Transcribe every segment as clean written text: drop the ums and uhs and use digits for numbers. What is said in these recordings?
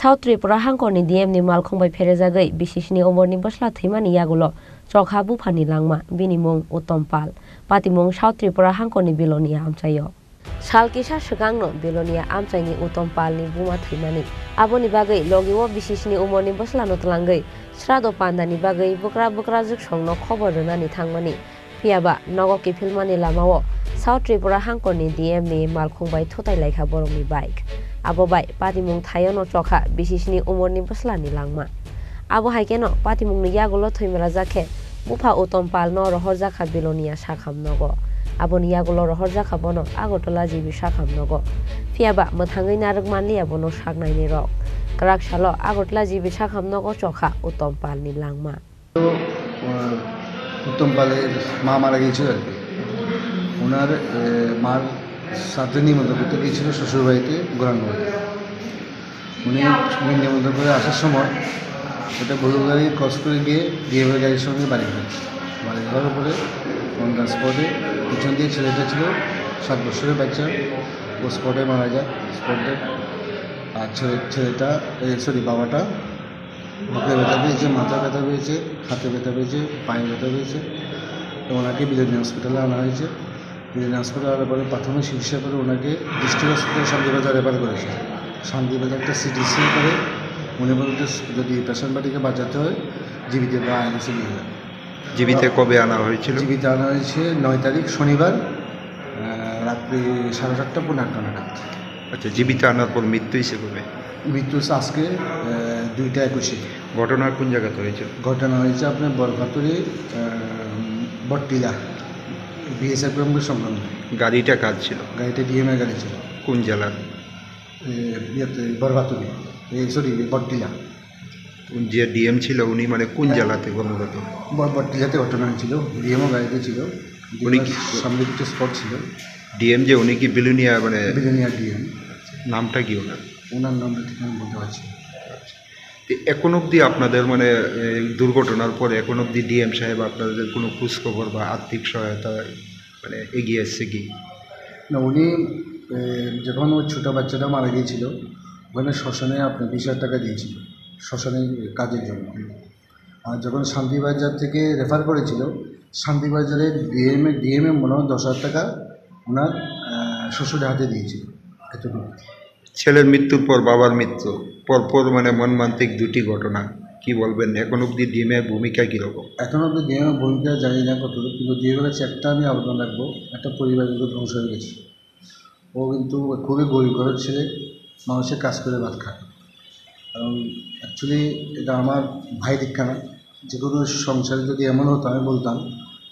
South Tripura hangkorni DM ni malkhongbai pherejagai bisisni omorni bosla thimani yagulo chokha bufani langma binimung Uttompal patimung South Tripura hangkorni bilonia amchayo Salkisa swkangno bilonia amchaini Uttompal ni buma thimani aboni bagai logiwo bisisni omorni bosla no tlangai srado pandani bagai bukra juk songno khobor rwnani thangmani phiaba nogo kifilmani lamao South Tripura hangkorni DM ni malkhongbai thotai laikha borokni bike abo bai patimung thayono chokha bisisni umorni boslani langma abo haikeno patimung ni yagulo thoimara jakhe bufa Uttompal no rohor jakha bilonia sakham nogo aboni yagulo rohor jakha bono Agartala jibi sakham nogo phiaba mothangai narokmanli abono saknaini rok krak salo Agartala jibi sakham nogo chokha Uttompal ni langma Uttompaler মা মারা গিয়েছিল আর কি ওনার মার সাথে নিমন্ত্রণ করতে গিয়েছিল শ্বশুরবাড়িতে গোরাঙ্গবাড়িতে উনি নিমন্ত্রণ করে আসার সময় ওটা গরুর গাড়ি ক্রস করে গিয়ে ডিএমের গাড়ির সঙ্গে বাড়ি যাওয়ার পরে অন দ্য স্পটে পিছন দিয়ে ছেলেটা ছিল 7 বছরের বাচ্চা ও স্পটে মারা যায় স্পটে আর ছেলেটা বাবাটা বুকে ব্যথা পেয়েছে মাথা ব্যথা পেয়েছে হাতে ব্যথা পেয়েছে পায়ে ব্যথা পেয়েছে তো ওনাকে বিজেপি হসপিটালে আনা হয়েছে বিজেপি হসপিটালে আনার পরে প্রাথমিক চিকিৎসা করে ওনাকে ডিস্ট্রিক্ট হসপিটাল শান্তিবাজার রেফার করেছে শান্তিবাজারটা সিটি স্ক্যান করে উনি বলতে যদি পেশেন্ট বাড়িকে বাঁচাতে হয় জীবিতে বা আইএনসি নিয়ে যান। জীবিতে কবে আনা হয়েছিল? জীবিতে আনা হয়েছে 9 তারিখ শনিবার রাত্রি 7:30 পৌনে 8 নাগাদ। আচ্ছা, জীবিতে আনার পর মৃত্যু হিসেবে মৃত্যু আজকে 2:21। ঘটনা কোন জায়গাতে হয়েছে? ঘটনা হয়েছে আপনার বরফাতুরি বটটিলা বিএসএফ গ্রামের সংলগ্ন। গাড়িটা কাজ ছিল? গাড়িটা ডিএমের গাড়ি ছিল। কোন জেলার? বরফাতুরি বটটিলা। যে ডিএম ছিল উনি মানে কোন জেলাতে কর্মরত? বটটিলাতে ঘটনা হয়েছিল। ডিএমও গাড়িতে ছিল। উনি সামনে কিছু স্পট ছিল। ডিএম যে উনি কি বিলোনিয়া মানে বিলোনিয়া ডিএম? নামটা কি ওনার? ওনার নামটা ঠিক আমি বলতে পারছি। এখন অবধি আপনাদের মানে দুর্ঘটনার পরে এখন অবধি ডিএম সাহেব আপনাদের কোনো খোঁজখবর বা আর্থিক সহায়তা মানে এগিয়ে এসছে কি? না, উনি যখন ওই ছোটো বাচ্চাটা মারা গিয়েছিল ওখানে শ্মশানে আপনার 20,000 টাকা দিয়েছিল শ্মশানের কাজের জন্য। আর যখন শান্তিবাজার থেকে রেফার করেছিল শান্তিবাজারে ডিএমএ মনে হয় 10,000 টাকা ওনার শ্বশুরের হাতে দিয়েছিল। এতটুকু। ছেলের মৃত্যুর পর বাবার মৃত্যু পরপর মানে মর্মান্তিক দুটি ঘটনা, কি বলবেন? এখন অবধি ডিএমের ভূমিকা কীরকম? এখন অবধি ডিএমের ভূমিকা জানি না কতটুকু, কিন্তু ডিএমের কাছে একটা আমি আবেদন রাখবো, একটা পরিবার কিন্তু ধ্বংস হয়ে গেছে। ও কিন্তু খুবই গরিব ঘরের ছেলে, মানুষের কাজ করে ভাত খায়। কারণ অ্যাকচুয়ালি এটা আমার ভাই দীক্ষা না, যে কোনো সংসারে যদি এমন হতো আমি বলতাম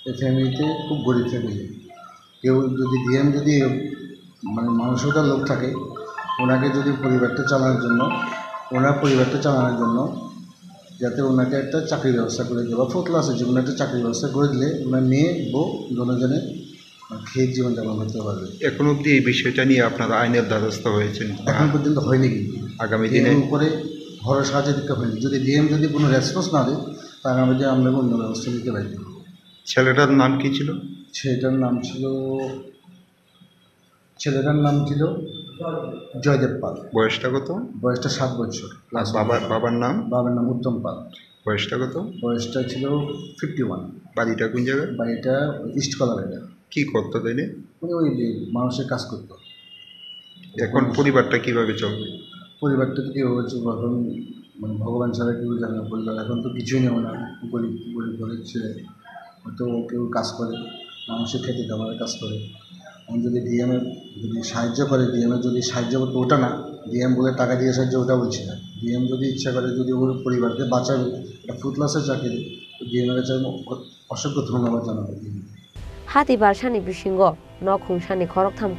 এই ফ্যামিলিতে খুব গরিব ফ্যামিলি। কেউ যদি ডিএম যদি মানে মানসিকতার লোক থাকে ওনাকে যদি পরিবারটা চালানোর জন্য যাতে ওনাকে একটা চাকরির ব্যবস্থা করে দেওয়া, 4th ক্লাসের জন্য একটা চাকরির ব্যবস্থা করে দিলে ওনার মেয়ে বউ জনজনে খেয়ে জীবনযাপন করতে পারবে। এখন অবধি এই বিষয়টা নিয়ে আপনারা আইনের দ্বারস্থ হয়েছেন? এখন পর্যন্ত হয়নি, কিন্তু আগামী দিনে উপরে ভরসা আছে দিতে হয়নি। যদি ডিএম যদি কোনো রেসপন্স না দেয় তার মধ্যে আমরা অন্য ব্যবস্থা নিতে পারি। ছেলেটার নাম কি ছিল? ছেলেটার নাম ছিল জয়দেব পাল। বয়সটা কত? বয়সটা 7 বছর। বাবার নাম? বাবার নাম উত্তম পাল। বয়সটা কত? বয়সটা ছিল 51। বাড়িটা কোন জায়গায়? বাড়িটা ইস্ট কলাবাড়িটা। কী করতো তাইলে? উনি ওই মানুষের কাজ করতো। এখন পরিবারটা কীভাবে চলবে? পরিবারটা তো কীভাবে চলবে এখন মানে ভগবান ছাড়া কেউ জানে না। পরিবার এখন তো কিছুই নেই না, গরিব ঘরের ছেলে, হয়তো কেউ কাজ করে মানুষের খেতে খাবারের কাজ করে। এখন যদি ডিএমের যদি সাহায্য করে, ডিএমের যদি সাহায্য করতো ওটা না, ডিএম বলে টাকা দিয়ে সাহায্য ওটা বলছি না। ডিএম যদি ইচ্ছা করে যদি ওর পরিবারকে বাঁচাবে একটা 4th ক্লাসের চাকরি, ডিএমের কাছে অসংখ্য ধন্যবাদ জানাবো। হাতি বারসানি বিসিঙ্গ নখুংসানি খরকথাম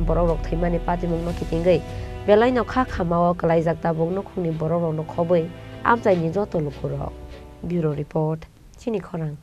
borok rok thaimani patimung no kitingei belai no kha khamao kalaijak tabuk nokhungni borok rok no khoboi amchaini joto lukurok. Bureau report, Chini Khorang.